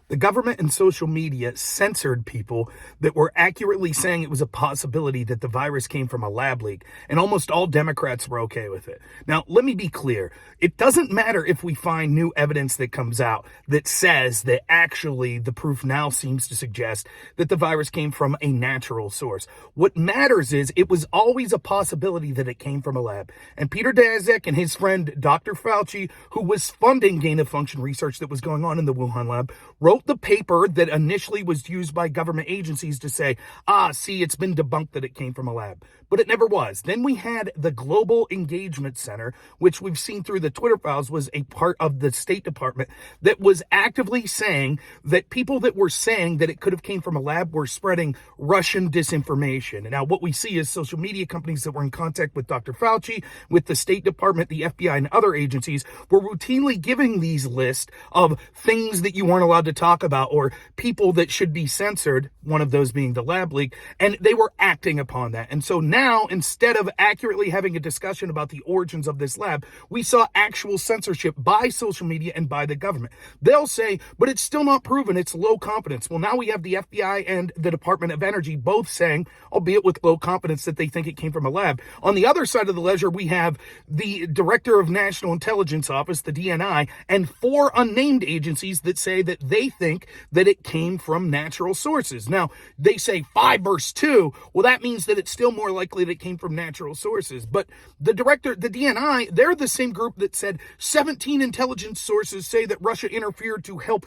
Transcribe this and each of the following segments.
The government and social media censored people that were accurately saying it was a possibility that the virus came from a lab leak, and almost all Democrats were okay with it. Now, let me be clear. It doesn't matter if we find new evidence that comes out that says that actually the proof now seems to suggest that the virus came from a natural source. What matters is it was always a possibility that it came from a lab. And Peter Daszak and his friend Dr. Fauci, who was funding gain-of-function research that was going on in the Wuhan lab, wrote the paper that initially was used by government agencies to say, see, it's been debunked that it came from a lab. But it never was. Then we had the Global Engagement Center, which we've seen through the Twitter files was a part of the State Department that was actively saying that people that were saying that it could have came from a lab were spreading Russian disinformation. And now what we see is social media companies that were in contact with Dr. Fauci, with the State Department, the FBI, and other agencies were routinely giving these lists of things that you weren't allowed to talk about or people that should be censored, one of those being the lab leak, and they were acting upon that. And so now, instead of accurately having a discussion about the origins of this lab, we saw actual censorship by social media and by the government. They'll say, but it's still not proven, it's low confidence. Well, now we have the FBI and the Department of Energy both saying, albeit with low confidence, that they think it came from a lab. On the other side of the ledger, we have the Director of National Intelligence Office, the DNI, and 4 unnamed agencies that say that they think that it came from natural sources. Now, they say 5 versus 2. Well, that means that it's still more likely that it came from natural sources. But the DNI, they're the same group that said 17 intelligence sources say that Russia interfered to help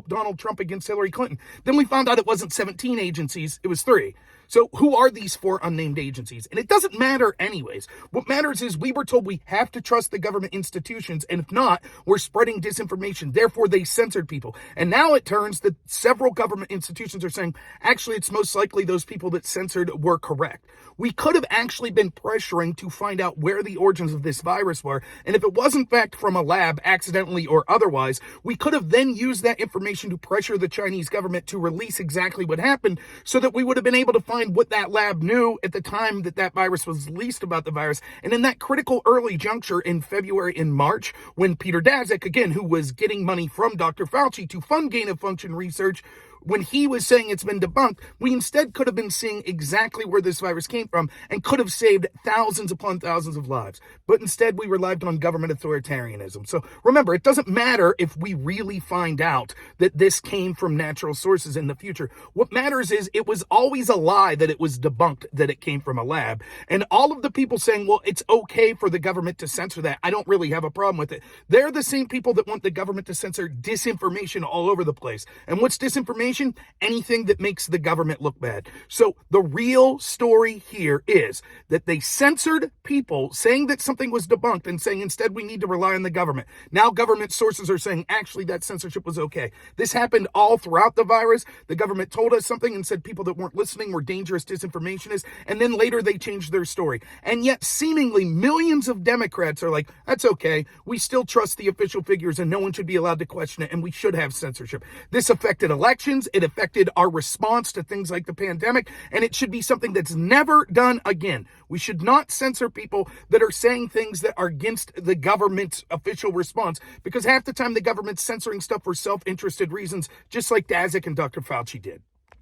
Donald Trump against Hillary Clinton. Then we found out it wasn't 17 agencies, it was 3. So who are these 4 unnamed agencies? And it doesn't matter anyways. What matters is we were told we have to trust the government institutions, and if not, we're spreading disinformation. Therefore, they censored people. And now it turns that several government institutions are saying, actually, it's most likely those people that censored were correct. We could have actually been pressuring to find out where the origins of this virus were, and if it was in fact from a lab, accidentally or otherwise, we could have then used that information to pressure the Chinese government to release exactly what happened so that we would have been able to find what that lab knew at the time that that virus was released about the virus. And in that critical early juncture in February and March, when Peter Daszak, again, who was getting money from Dr. Fauci to fund gain-of-function research, when he was saying it's been debunked, we instead could have been seeing exactly where this virus came from and could have saved thousands upon thousands of lives. But instead, we relied on government authoritarianism. So remember, it doesn't matter if we really find out that this came from natural sources in the future. What matters is it was always a lie that it was debunked that it came from a lab. And all of the people saying, well, it's okay for the government to censor that, I don't really have a problem with it. They're the same people that want the government to censor disinformation all over the place. And what's disinformation? Anything that makes the government look bad. So the real story here is that they censored people saying that something was debunked and saying instead we need to rely on the government. Now government sources are saying actually that censorship was okay. This happened all throughout the virus. The government told us something and said people that weren't listening were dangerous disinformationists, and then later they changed their story. And yet seemingly millions of Democrats are like, that's okay. We still trust the official figures and no one should be allowed to question it, and we should have censorship. This affected elections. It affected our response to things like the pandemic, and it should be something that's never done again. We should not censor people that are saying things that are against the government's official response, because half the time the government's censoring stuff for self-interested reasons, just like Daszak and Dr. Fauci did.